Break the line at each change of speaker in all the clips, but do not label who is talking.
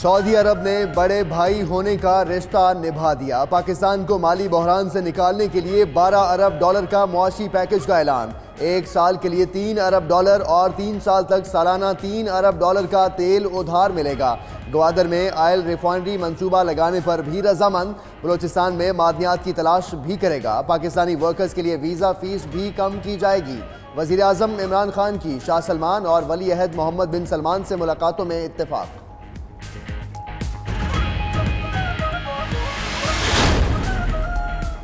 Saudi अरब ने बड़े भाई होने का रिश्ता निभा दिया। पाकिस्तान को माली बहरान से निकालने के लिए 12 अरब डॉलर का मुआशी पैकेज का ऐलान। 1 साल के लिए 3 अरब डॉलर और 3 साल तक सालाना 3 अरब डॉलर का तेल उधार मिलेगा। ग्वादर में ऑयल रिफाइनरी मंसूबा लगाने पर भी रजामंद। बलोचिस्तान में मादनियात की तलाश भी करेगा। पाकिस्तानी वर्कर्स के लिए वीज़ा फीस भी कम की जाएगी। वज़ीर आज़म इमरान खान की शाह सलमान और वली अहद मोहम्मद बिन सलमान से मुलाकातों में इत्तेफाक।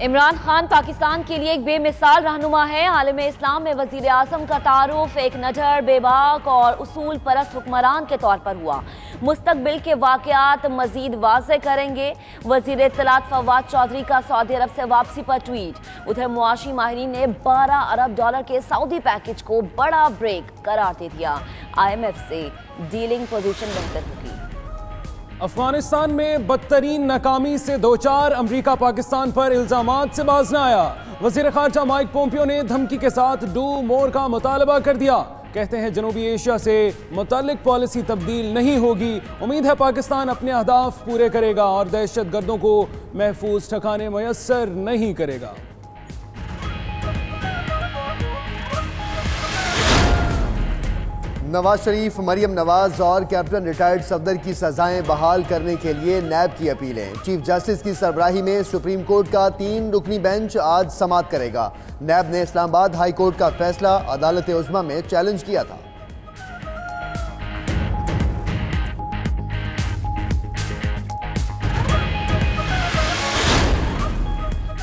इमरान खान पाकिस्तान के लिए एक बेमिसाल रहनुमा है। आलम इस्लाम में वज़ीर आज़म का तारुफ एक नजर बेबाक और उसूल परस्त हुक्मरान के तौर पर हुआ। मुस्तकबिल के वाक़यात मजीद वाज़े करेंगे। वज़ीर इत्तलात फवाद चौधरी का सऊदी अरब से वापसी पर ट्वीट। उधर मुआशी माहिरीन ने 12 अरब डॉलर के सऊदी पैकेज को बड़ा ब्रेक करार दे दिया। IMF से डीलिंग पोजीशन बेहतर होगी।
अफगानिस्तान में बदतरीन नाकामी से दो चार अमरीका पाकिस्तान पर इल्जामात से बाज न आया। वज़ीर ख़ारजा माइक पोम्पियो ने धमकी के साथ डू मोर का मुतालबा कर दिया। कहते हैं जनूबी एशिया से मुताल्लिक पॉलिसी तब्दील नहीं होगी। उम्मीद है पाकिस्तान अपने अहदाफ पूरे करेगा और दहशत गर्दों को महफूज ठिकाने मुयस्सर नहीं करेगा।
नवाज शरीफ, मरियम नवाज और कैप्टन रिटायर्ड सफदर की सजाएं बहाल करने के लिए नैब की अपीलें। चीफ जस्टिस की सरबराही में सुप्रीम कोर्ट का 3 रुकनी बेंच आज समाअत करेगा। नैब ने इस्लामाबाद हाई कोर्ट का फैसला अदालत उज़्मा में चैलेंज किया था।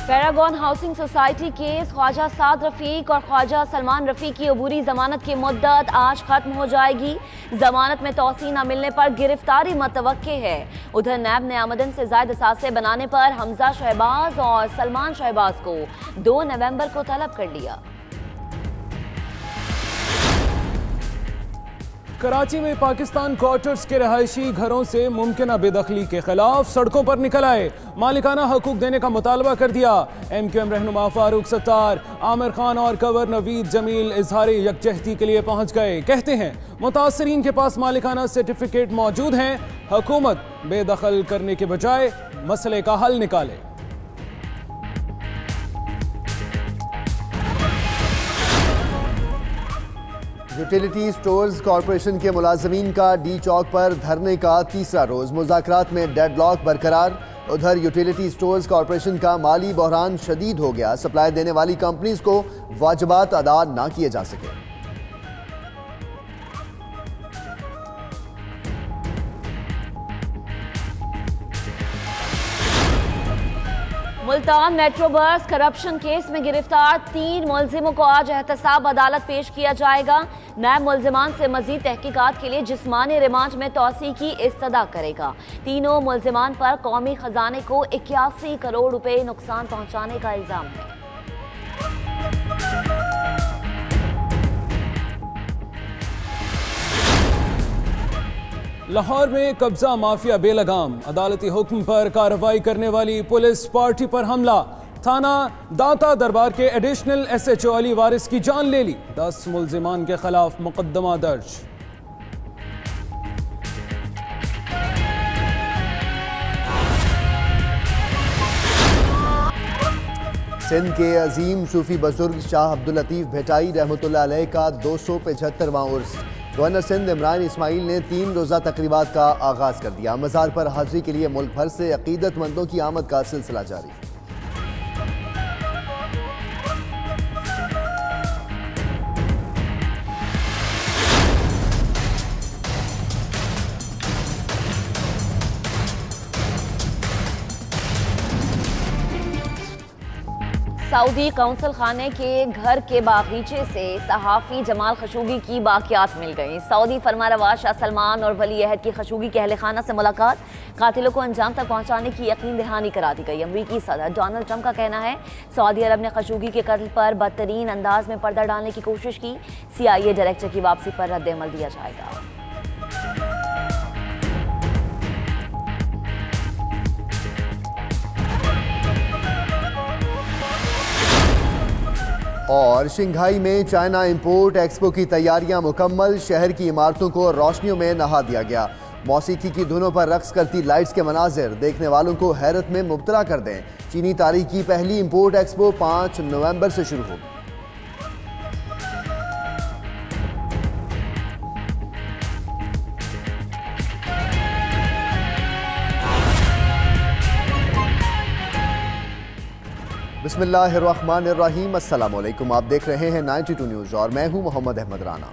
Paragon housing society case Khwaja Saad Rafiq और ख्वाजा सलमान रफीक की अबूरी जमानत की मुद्दत आज खत्म हो जाएगी। जमानत में तौसी न मिलने पर गिरफ्तारी मतवक्के है। उधर नैब ने आमदन से ज़ायद असासे बनाने पर हमजा शहबाज और सलमान शहबाज को 2 नवंबर को तलब कर लिया।
कराची में पाकिस्तान क्वार्टर्स के रहायशी घरों से मुमकिन बेदखली के खिलाफ सड़कों पर निकल आए। मालिकाना हकूक देने का मुतालबा कर दिया। MQM रहनुमा फारूक सत्तार, आमिर खान और कवर नवीद जमील इजहार यकजहती के लिए पहुंच गए। कहते हैं मुतासरीन के पास मालिकाना सर्टिफिकेट मौजूद हैं। हुकूमत बेदखल करने के बजाय मसले का हल निकाले।
यूटिलिटी स्टोर्स कॉरपोरेशन के मुलाजमीन का डी चौक पर धरने का तीसरा रोज। मुज़ाकरात में डेडलॉक बरकरार। उधर यूटिलिटी स्टोर्स कॉरपोरेशन का माली बहरान शदीद हो गया। सप्लाई देने वाली कंपनीज को वाजिबात अदा ना किए जा सके।
Multan metro bus corruption case में गिरफ्तार 3 मुलजिमों को आज एहतसाब अदालत पेश किया जाएगा। नैब मुलजिमान से मजीद तहकीकात के लिए जिस्मानी रिमांड में तौसी की इस्तदा करेगा। तीनों मुलजिमान पर कौमी खजाने को 81 करोड़ रुपए नुकसान पहुंचाने का इल्जाम है।
लाहौर में कब्जा माफिया बेलगाम। अदालती हुक्म पर कार्रवाई करने वाली पुलिस पार्टी पर हमला। थाना दाता दरबार के एडिशनल SHO अली वारिस की जान ले ली। 10 मुलजिमान के खिलाफ मुकदमा दर्ज।
सिंध के अजीम सूफी बुजुर्ग शाह अब्दुल लतीफ भेटाई रहमतुल्लाह अलैह का 275वां उर्स। गवर्नर सिंध इमरान इस्माइल ने 3 रोज़ा तकरीबात का आगाज़ कर दिया। मज़ार पर हाज़री के लिए मुल्क भर से अक़ीदतमंदों की आमद का सिलसिला जारी।
सऊदी कौंसल खाने के घर के बागीचे से सहाफ़ी जमाल खशोगी की बाकियात मिल गई। सऊदी फरमारवा शाह सलमान और वली अहद की खशोगी के अहले खाना से मुलाकात। कातिलों को अंजाम तक पहुंचाने की यकीन दहानी करा दी गई। अमरीकी सदर डोनाल्ड ट्रंप का कहना है सऊदी अरब ने खशोगी के कत्ल पर बदतरीन अंदाज में पर्दा डालने की कोशिश की। CIA डायरेक्टर की वापसी पर रद्द-ए-अमल दिया जाएगा।
और शंघाई में चाइना इंपोर्ट एक्सपो की तैयारियां मुकम्मल। शहर की इमारतों को रोशनियों में नहा दिया गया। मौसीकी की धुनों पर रक्स करती लाइट्स के मनाजिर देखने वालों को हैरत में मुब्तला कर दें। चीनी तारीख की पहली इंपोर्ट एक्सपो 5 नवंबर से शुरू होगी। बिस्मिल्लाहिर्रहमानिर्रहीम, अस्सलाम वालेकुम। आप देख रहे हैं 92 न्यूज़ और मैं हूं मोहम्मद अहमद राना।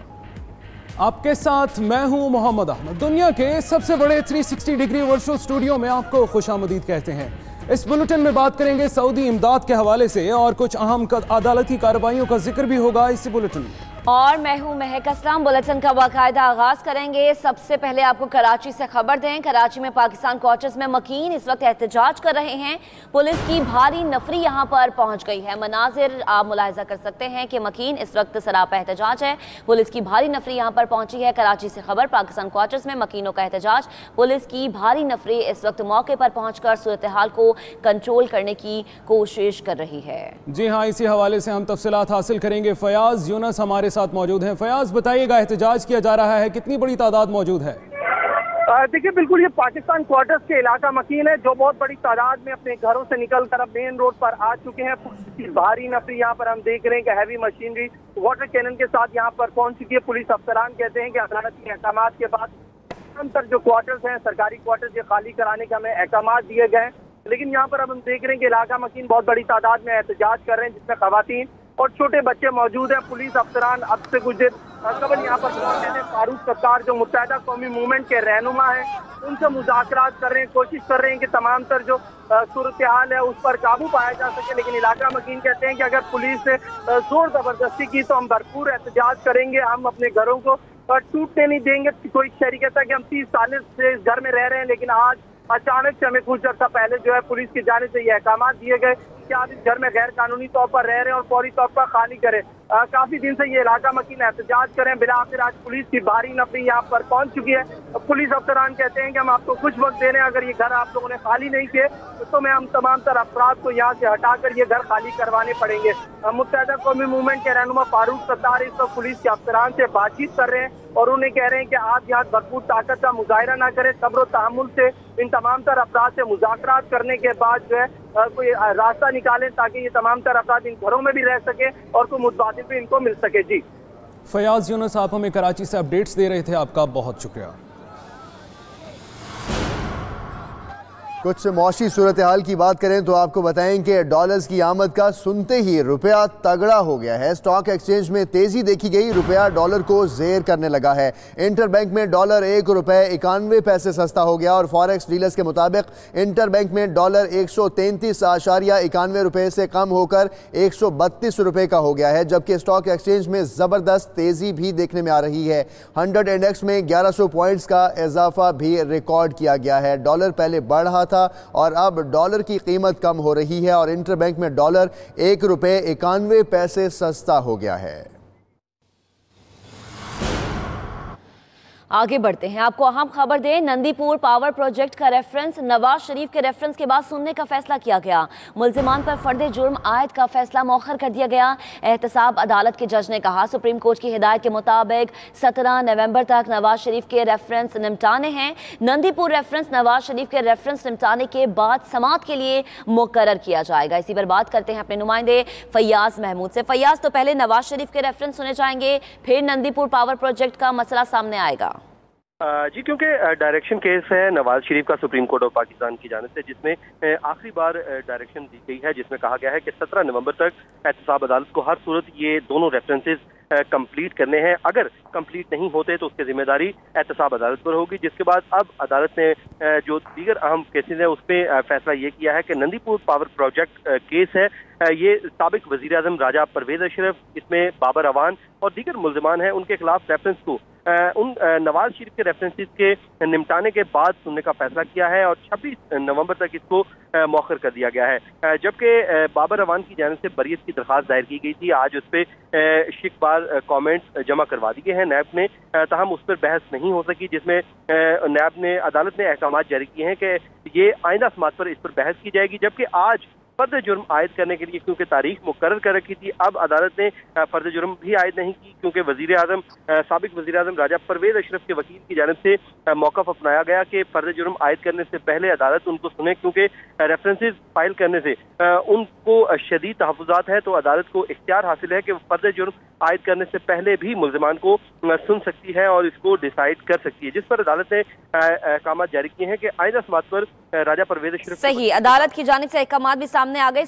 आपके साथ मैं हूं मोहम्मद अहमद। दुनिया के सबसे बड़े 360 डिग्री वर्चुअल स्टूडियो में आपको खुशामदीद कहते हैं। इस बुलेटिन में बात करेंगे सऊदी इमदाद के हवाले से और कुछ अहम अदालती कार्रवाइयों का जिक्र भी होगा इसी बुलेटिन में।
और मैं हूं महक असलम। बुलेटिन का बाकायदा आगाज करेंगे। सबसे पहले आपको कराची से खबर दें। कराची में पाकिस्तान क्वार्टर्स में मकीन इस वक्त एहतजाज कर रहे हैं। पुलिस की भारी नफरी यहां पर पहुंच गई है। मनाजिर आप मुलाहिजा कर सकते हैं कि मकीन इस वक्त सरापा एहतजाज है। पुलिस की भारी नफरी यहां पर पहुंची है। कराची से खबर, पाकिस्तान क्वार्टर्स में मकीनों का एहतजाज। पुलिस की भारी नफरी इस वक्त मौके पर पहुंचकर सूरत हाल को कंट्रोल करने की कोशिश कर रही है।
जी हाँ, इसी हवाले से हम तफसीलात हासिल करेंगे। फयाज यूनस हमारे साथ मौजूद हैं। फयाज, बताइएगा, एहतजाज किया जा रहा है, कितनी बड़ी तादाद मौजूद है?
देखिए, बिल्कुल ये पाकिस्तान क्वार्टर्स के इलाका मकीन है जो बहुत बड़ी तादाद में अपने घरों से निकल कर अब मेन रोड पर आ चुके हैं। भारी नफरी यहाँ पर हम देख रहे हैं कि हैवी मशीनरी वाटर कैनन के साथ यहाँ पर पहुंच चुकी है। पुलिस अफसरान कहते हैं कि अदालती अहकाम के बाद अंतर जो क्वार्टर्स हैं, सरकारी क्वार्टर्स, ये खाली कराने के हमें अहकाम दिए गए हैं। लेकिन यहाँ पर अब हम देख रहे हैं कि इलाका मकीन बहुत बड़ी तादाद में एहतजाज कर रहे हैं, जिसमें खवातीन और छोटे बच्चे मौजूद हैं। पुलिस अफसरान अब से कुछ देर कबल यहाँ पर पहुंचे थे। फारूक सत्तार जो मुत्तहिदा कौमी मूवमेंट के रहनुमा हैं, उनसे मुज़ाकरात कर रहे हैं, कोशिश कर रहे हैं कि तमाम तर जो सूरत हाल है उस पर काबू पाया जा सके। लेकिन इलाका मकीन कहते हैं कि अगर पुलिस ने जोर जबरदस्ती की तो हम भरपूर एहतजाज करेंगे, हम अपने घरों को टूटने नहीं देंगे। कोई शहरी कहता है कि हम 30 साल से इस घर में रह रहे हैं, लेकिन आज अचानक से हमें कुछ अर्सा पहले जो है पुलिस की जानिब से ये अहकाम दिए गए कि आप इस घर में गैर कानूनी तौर पर रह रहे हैं और फौरी तौर पर खाली करें। काफी दिन से ये इलाका मकीन एहतजाज करें। बिला आखिर आज पुलिस की भारी नफरी यहाँ पर पहुंच चुकी है। पुलिस अफसरान कहते हैं कि हम आपको कुछ वक्त दे रहे हैं, अगर ये घर आप लोगों ने खाली नहीं किए तो मैं हम तमाम तर अफराद को यहाँ से हटाकर ये घर खाली करवाने पड़ेंगे। मुत्तहिदा कौमी मूवमेंट के रहनुमा फारूक सत्तार इस वक्त पुलिस के अफसरान से बातचीत कर रहे हैं और उन्हें कह रहे हैं कि आप यहाँ भरपूर ताकत का मुजाहिरा ना करें, सब्र और तहम्मुल से इन तमाम तर अफराद से मुज़ाकरात करने के बाद जो है कोई रास्ता निकालें ताकि ये तमाम तर अफराद इन घरों में भी रह सके और कोई मुतबादिल भी इनको मिल सके। जी
फयाज यूनस, आप हमें कराची से अपडेट्स दे रहे थे, आपका बहुत शुक्रिया।
कुछ मौशी सूरत हाल की बात करें तो आपको बताएं कि डॉलर्स की आमद का सुनते ही रुपया तगड़ा हो गया है। स्टॉक एक्सचेंज में तेजी देखी गई, रुपया डॉलर को जेर करने लगा है। इंटरबैंक में डॉलर 1 रुपये 91 पैसे सस्ता हो गया और फॉरेक्स डीलर्स के मुताबिक इंटरबैंक में डॉलर 133.91 रुपये से कम होकर 132 रुपये का हो गया है, जबकि स्टॉक एक्सचेंज में ज़बरदस्त तेजी भी देखने में आ रही है। 100 इंडेक्स में 1100 पॉइंट्स का इजाफा भी रिकॉर्ड किया गया है। डॉलर पहले बढ़ रहा था और अब डॉलर की कीमत कम हो रही है और इंटरबैंक में डॉलर 1 रुपये 91 पैसे सस्ता हो गया है।
आगे बढ़ते हैं, आपको अहम खबर दें। नंदीपुर पावर प्रोजेक्ट का रेफरेंस नवाज शरीफ के रेफरेंस के बाद सुनने का फैसला किया गया। मुल्जिमान पर फर्द जुर्म आयद का फैसला मौखर कर दिया गया। एहतसाब अदालत के जज ने कहा, सुप्रीम कोर्ट की हिदायत के मुताबिक 17 नवंबर तक नवाज शरीफ के रेफरेंस निपटाने हैं। नंदीपुर रेफरेंस नवाज शरीफ के रेफरेंस निपटाने के बाद समाअत के लिए मुकर्रर किया जाएगा। इसी पर बात करते हैं अपने नुमाइंदे फैयाज महमूद से। फैयाज, तो पहले नवाज शरीफ के रेफरेंस सुने जाएंगे, फिर नंदीपुर पावर प्रोजेक्ट का मसला सामने आएगा।
जी, क्योंकि डायरेक्शन केस है नवाज शरीफ का सुप्रीम कोर्ट ऑफ पाकिस्तान की जानिब से, जिसमें आखिरी बार डायरेक्शन दी गई है, जिसमें कहा गया है कि 17 नवंबर तक एहतसाब अदालत को हर सूरत ये दोनों रेफरेंसेस कंप्लीट करने हैं। अगर कंप्लीट नहीं होते तो उसकी जिम्मेदारी एहतसाब अदालत पर होगी। जिसके बाद अब अदालत ने जो दीगर अहम केसेस है उसमें फैसला ये किया है कि नंदीपुर पावर प्रोजेक्ट केस है, ये साबिक वजीर आजम राजा परवेज अशरफ, इसमें बाबर अवान और दीगर मुल्जिमान हैं, उनके खिलाफ रेफरेंस को उन नवाज शरीफ के रेफरेंसेस के निपटाने के बाद सुनने का फैसला किया है और 26 नवंबर तक इसको मौखर कर दिया गया है। जबकि बाबर अवान की जानिब से बरीयत की दरख्वास्त दायर की गई थी, आज उस पर शिकबार कमेंट्स जमा करवा दिए हैं नैब ने, ताहम उस पर बहस नहीं हो सकी, जिसमें नैब ने अदालत ने अहकाम जारी किए हैं कि ये आइंदा समात पर इस पर बहस की जाएगी। जबकि आज फर्द जुर्म आयद करने के लिए क्योंकि तारीख मुकर्रर कर रखी थी, अब अदालत ने फर्द जुर्म भी आयद नहीं की क्योंकि साबिक वज़ीर आज़म राजा परवेज अशरफ के वकील की जानिब से मौक़िफ़ अपनाया गया कि फर्द जुर्म आयद करने से पहले अदालत उनको सुने, क्योंकि रेफरेंसेस फाइल करने से उनको शदीद तहफ़्फ़ुज़ात है, तो अदालत को इख्तियार हासिल है कि फर्द जुर्म आयद करने से पहले भी मुल्ज़िमान को सुन सकती है और इसको डिसाइड कर सकती है, जिस पर अदालत ने अहकाम जारी किए हैं कि आइंदा समात पर राजा परवेज अशरफ
सही अदालत की जानिब से अहकाम भी सामने आ गए।